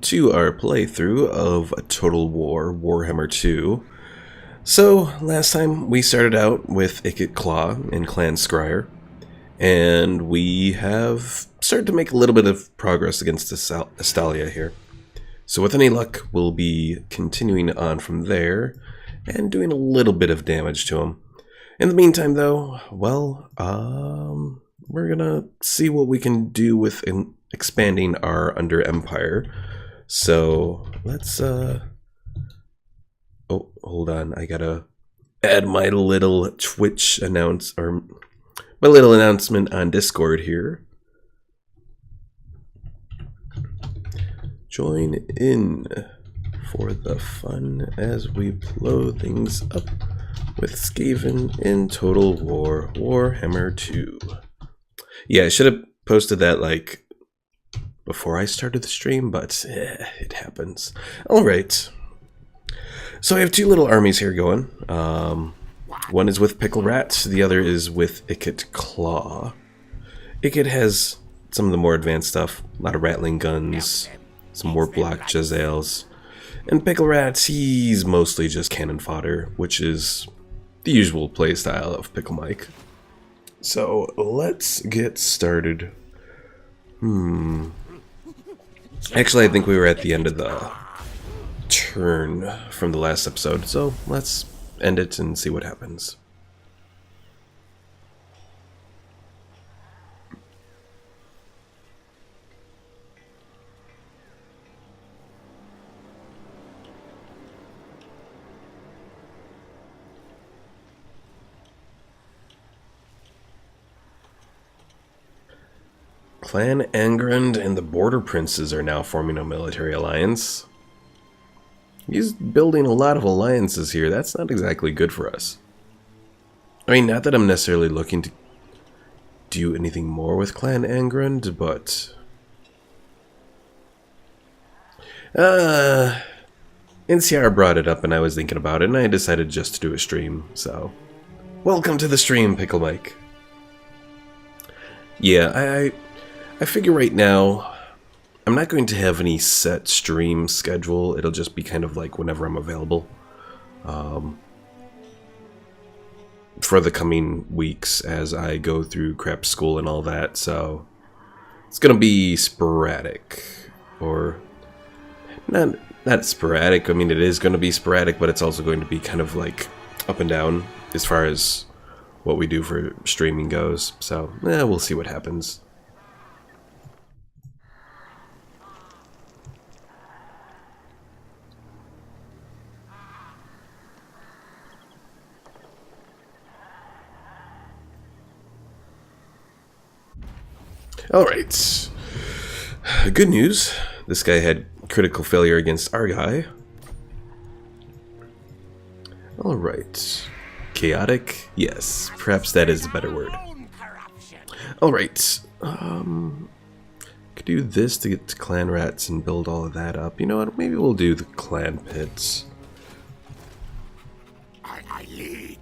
to our playthrough of Total War Warhammer 2. So, last time we started out with Ikit Claw and Clan Scryer, and we have started to make a little bit of progress against Estalia here. So with any luck, we'll be continuing on from there and doing a little bit of damage to him. In the meantime, though, well, we're gonna see what we can do with expanding our Under Empire. So let's oh, hold on, I gotta add my little Twitch my little announcement on Discord here. Join in for the fun as we blow things up with Skaven in Total War Warhammer 2. Yeah, I should have posted that like before I started the stream, but it happens. Alright. So I have two little armies here going. One is with Pickle Rat, the other is with Ikit Claw. Ikit has some of the more advanced stuff, a lot of rattling guns, some warp block Jezzails. And Pickle Rat, he's mostly just cannon fodder, which is the usual playstyle of Pickle Mike. So let's get started. Actually, I think we were at the end of the turn from the last episode, so let's end it and see what happens. Clan Angrand and the Border Princes are now forming a military alliance. He's building a lot of alliances here. That's not exactly good for us. I mean, not that I'm necessarily looking to do anything more with Clan Angrand, but NCR brought it up and I was thinking about it, and I decided just to do a stream, so welcome to the stream, Pickle Mike. Yeah, I figure right now I'm not going to have any set stream schedule. It'll just be kind of like whenever I'm available for the coming weeks as I go through crap school and all that. So it's gonna be sporadic, or not sporadic. I mean, it is going to be sporadic, but it's also going to be kind of like up and down as far as what we do for streaming goes. So we'll see what happens. Alright. Good news. This guy had critical failure against our guy. Alright. Chaotic? Yes, perhaps that is a better word. Alright. Could do this to get to clan rats and build all of that up. You know what? Maybe we'll do the clan pits. I lead.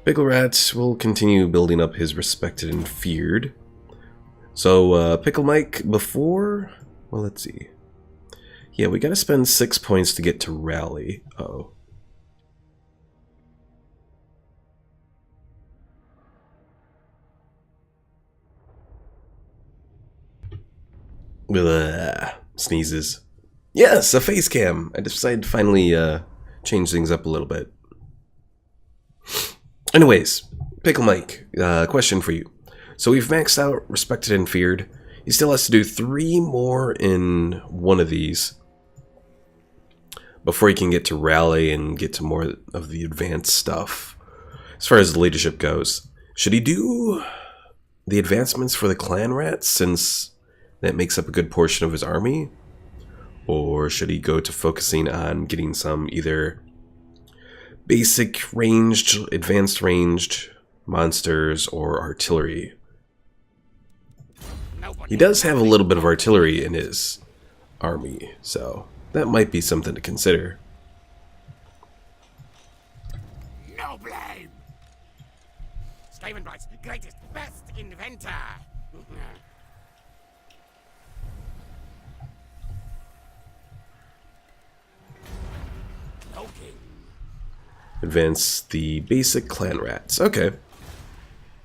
Pickle Rats will continue building up his respected and feared. So, Pickle Mike, before... Well, let's see. Yeah, we gotta spend 6 points to get to Rally. Uh-oh. Sneezes. Yes, a face cam! I decided to finally change things up a little bit. Anyways, Pickle Mike, question for you. So we've maxed out Respected and Feared. He still has to do 3 more in one of these before he can get to Rally and get to more of the advanced stuff. As far as the leadership goes, should he do the advancements for the clan rats, since that makes up a good portion of his army? Or should he go to focusing on getting some either basic ranged, advanced ranged monsters or artillery? He does have a little bit of artillery in his army, so that might be something to consider. No blame. Skavendom's greatest, best inventor. Advance the basic clan rats. Okay.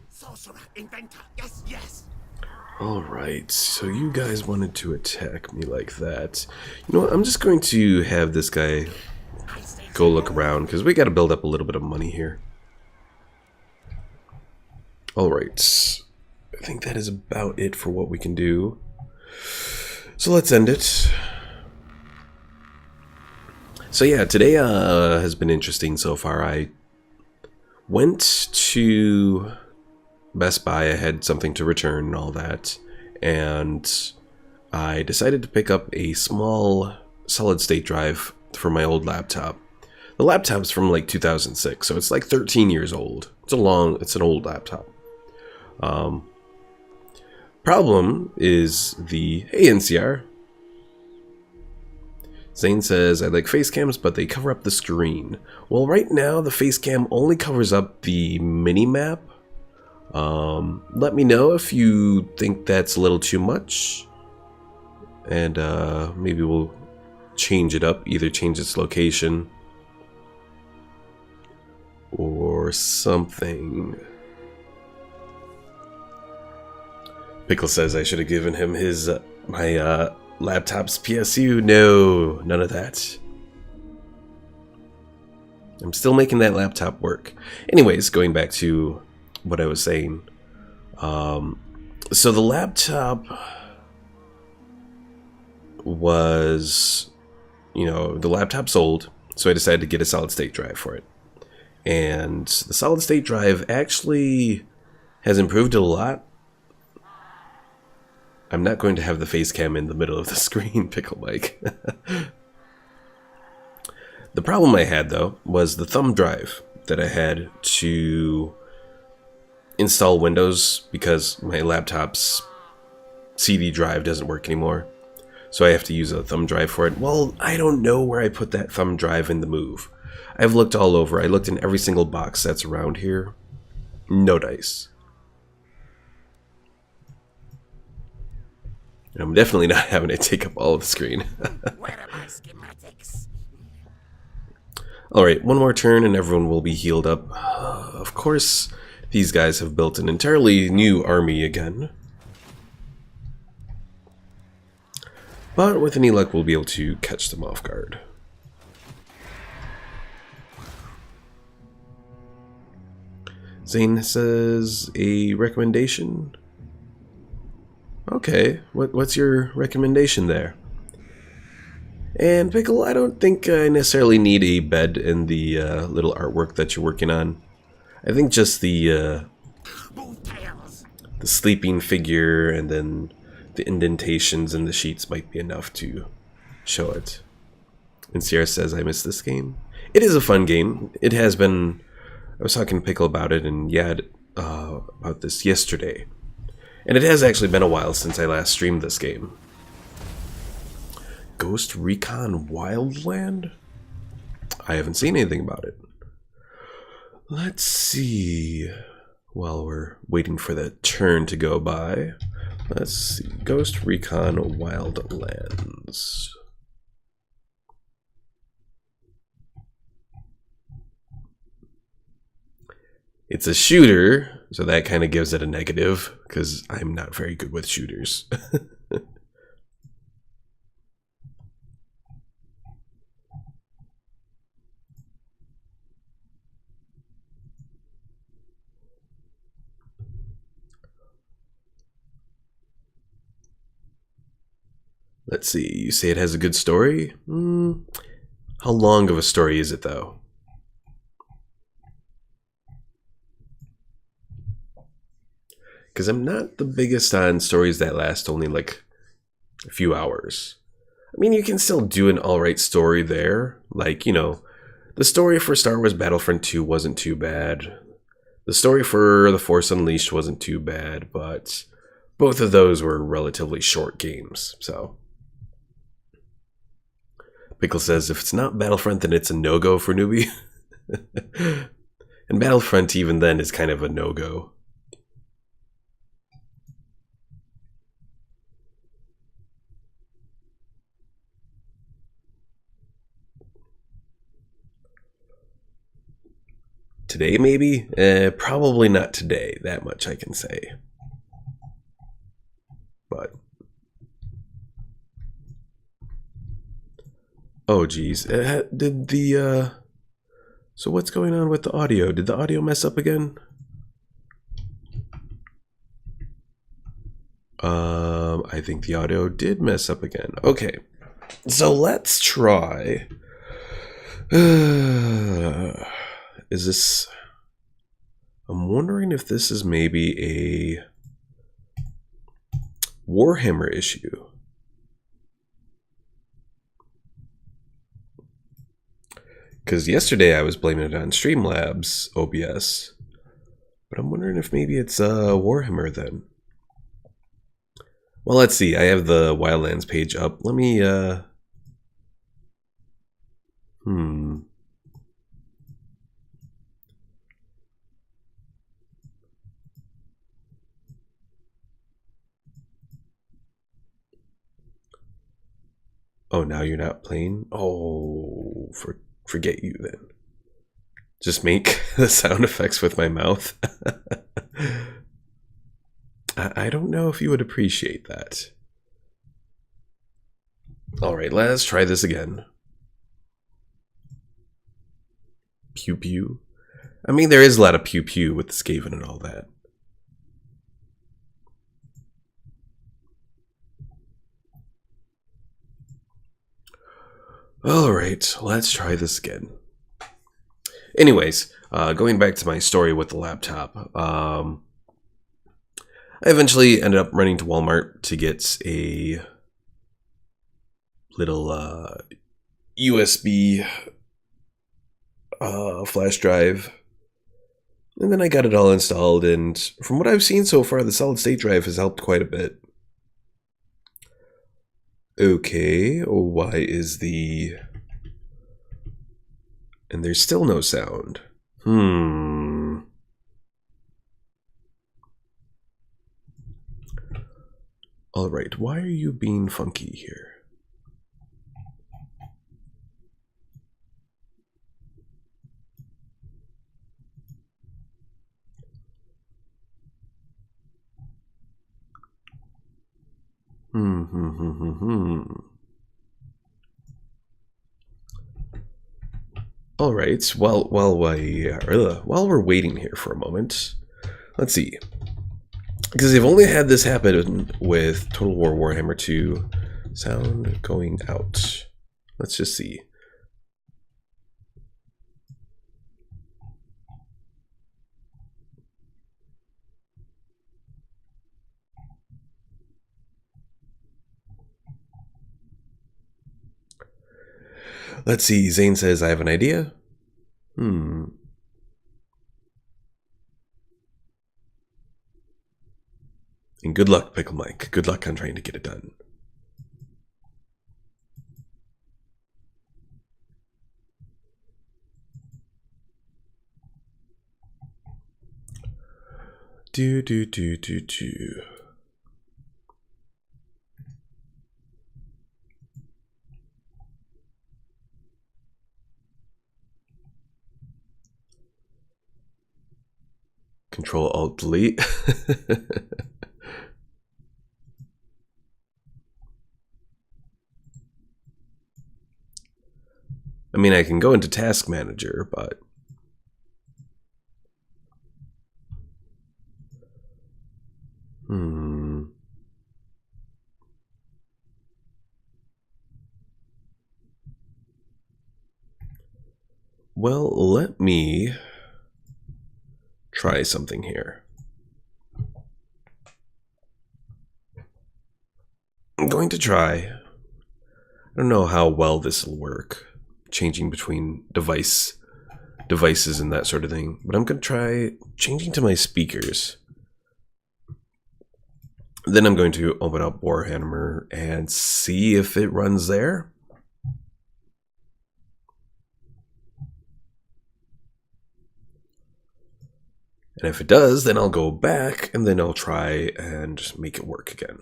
Sorcerer, inventor, yes, yes. Alright, so you guys wanted to attack me like that. You know what, I'm just going to have this guy I say go look around, because we got to build up a little bit of money here. Alright, I think that is about it for what we can do. So let's end it. So yeah, today has been interesting so far. I went to Best Buy, I had something to return and all that, and I decided to pick up a small solid-state drive for my old laptop. The laptop's from like 2006, so it's like 13 years old. It's an old laptop. Problem is hey NCR. Zane says, I like face cams, but they cover up the screen. Well, right now the face cam only covers up the mini-map. Let me know if you think that's a little too much. And maybe we'll change it up, either change its location or something. Pickle says I should have given him his my laptop's PSU. No, none of that. I'm still making that laptop work. Anyways, going back to what I was saying. So the laptop was, the laptop's old, so I decided to get a solid state drive for it. And the solid state drive actually has improved a lot. I'm not going to have the face cam in the middle of the screen, Pickle Mike. The problem I had, though, was the thumb drive that I had to install Windows because my laptop's CD drive doesn't work anymore. So I have to use a thumb drive for it. Well, I don't know where I put that thumb drive in the move. I've looked all over. I looked in every single box that's around here. No dice. I'm definitely not having it take up all of the screen. Where are my schematics? Alright, one more turn and everyone will be healed up. Of course, these guys have built an entirely new army again. But with any luck, we'll be able to catch them off guard. Zane says, a recommendation? Okay, what's your recommendation there? And Pickle, I don't think I necessarily need a bed in the little artwork that you're working on. I think just the sleeping figure and then the indentations in the sheets might be enough to show it. And Sierra says, I miss this game. It is a fun game. It has been... I was talking to Pickle about it, and yeah, about this yesterday. And it has actually been a while since I last streamed this game. Ghost Recon Wildland? I haven't seen anything about it. Let's see. While we're waiting for the turn to go by, let's see. Ghost Recon Wildlands. It's a shooter, so that kind of gives it a negative, because I'm not very good with shooters. Let's see, you say it has a good story? How long of a story is it, though? Because I'm not the biggest on stories that last only like a few hours. I mean, you can still do an alright story there. Like, the story for Star Wars Battlefront 2 wasn't too bad. The story for The Force Unleashed wasn't too bad, but both of those were relatively short games, so. Pickle says, if it's not Battlefront, then it's a no-go for newbie. And Battlefront, even then, is kind of a no-go. Today, maybe? Probably not today. That much I can say. But... oh, geez. Did the, so what's going on with the audio? Did the audio mess up again? I think the audio did mess up again. Okay. So let's try... is this... I'm wondering if this is maybe a Warhammer issue. Because yesterday I was blaming it on Streamlabs OBS. But I'm wondering if maybe it's Warhammer then. Well, let's see. I have the Wildlands page up. Let me... oh, now you're not playing? Oh, forget you then. Just make the sound effects with my mouth. I don't know if you would appreciate that. Alright, let's try this again. Pew pew. I mean, there is a lot of pew pew with the Skaven and all that. Alright, let's try this again. Anyways, going back to my story with the laptop. I eventually ended up running to Walmart to get a little USB flash drive. And then I got it all installed, and from what I've seen so far, the solid state drive has helped quite a bit. Okay, why is the... and there's still no sound. Alright, why are you being funky here? Alright, while we're waiting here for a moment, let's see. Because they've only had this happen with Total War Warhammer 2 sound going out. Let's just see. Let's see, Zane says, I have an idea. And good luck, Pickle Mike. Good luck on trying to get it done. Do. Control Alt Delete. I mean, I can go into Task Manager, but well, let me try something here. I'm going to try. I don't know how well this will work, changing between devices and that sort of thing, but I'm going to try changing to my speakers. Then I'm going to open up Warhammer and see if it runs there. And if it does, then I'll go back and then I'll try and just make it work again.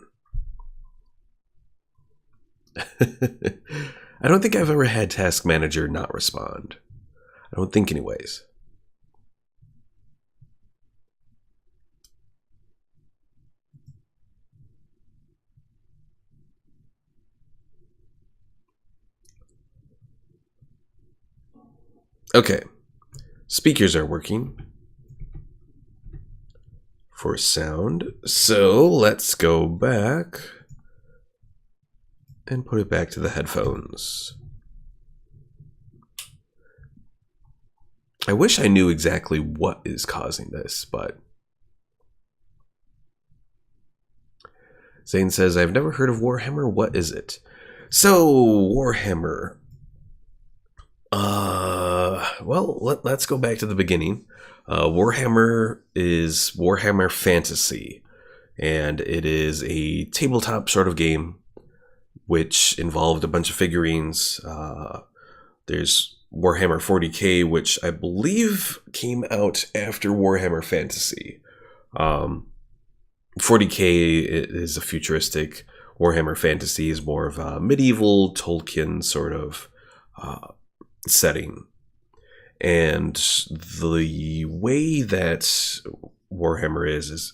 I don't think I've ever had Task Manager not respond. I don't think anyways. Okay. Speakers are working for sound. So let's go back and put it back to the headphones. I wish I knew exactly what is causing this, but Zane says, I've never heard of Warhammer. What is it? So, Warhammer. Well, let's go back to the beginning. Warhammer is Warhammer Fantasy, and it is a tabletop sort of game which involved a bunch of figurines. There's Warhammer 40k, which I believe came out after Warhammer Fantasy. 40k is a futuristic. Warhammer Fantasy is more of a medieval Tolkien sort of setting. And the way that Warhammer is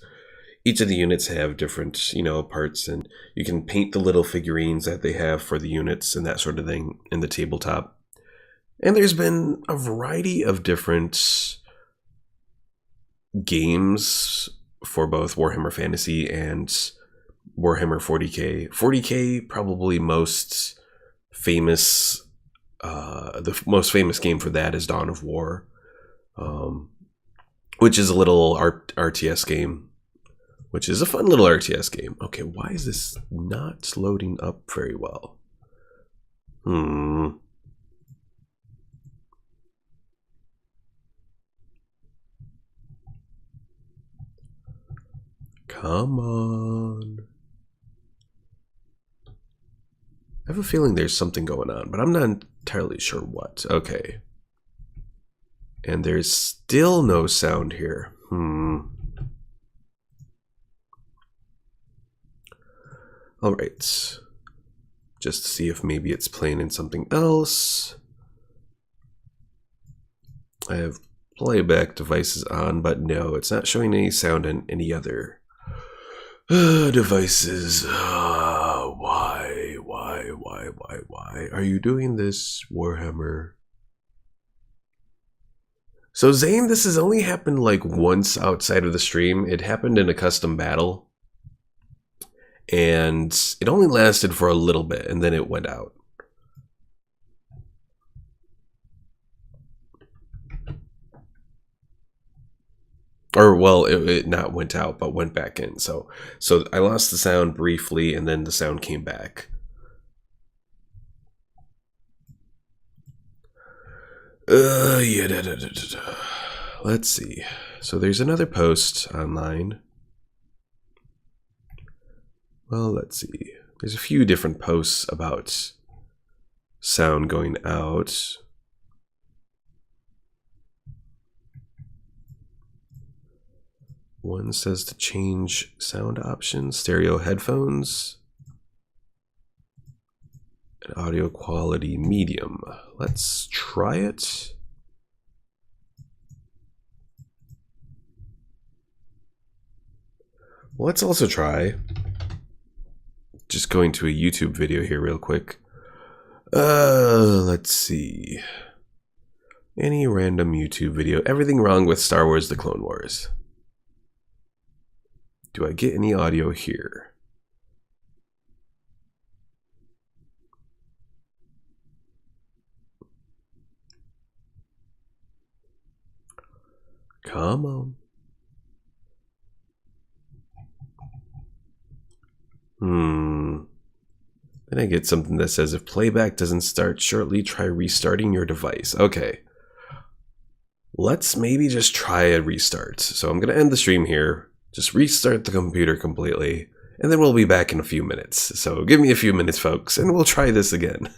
each of the units have different, parts, and you can paint the little figurines that they have for the units and that sort of thing in the tabletop. And there's been a variety of different games for both Warhammer Fantasy and Warhammer 40k. 40k probably most famous. The most famous game for that is Dawn of War, which is a little RTS game, which is a fun little RTS game. Okay, why is this not loading up very well? Come on. I have a feeling there's something going on, but I'm not entirely sure what. Okay. And there's still no sound here. Alright. Just to see if maybe it's playing in something else. I have playback devices on, but no, it's not showing any sound in any other devices. Why are you doing this, Warhammer? So Zane, this has only happened like once outside of the stream. It happened in a custom battle, and it only lasted for a little bit, and then it went out. Or, well, it not went out, but went back in. So I lost the sound briefly, and then the sound came back. Let's see. So there's another post online. Well, let's see. There's a few different posts about sound going out. One says to change sound options, stereo headphones, and audio quality medium. Let's try it. Let's also try just going to a YouTube video here real quick. Let's see. Any random YouTube video. Everything wrong with Star Wars: The Clone Wars. Do I get any audio here? Come on. Then I get something that says if playback doesn't start shortly, try restarting your device. Okay. Let's maybe just try a restart. So I'm going to end the stream here. Just restart the computer completely, and then we'll be back in a few minutes. So give me a few minutes, folks, and we'll try this again.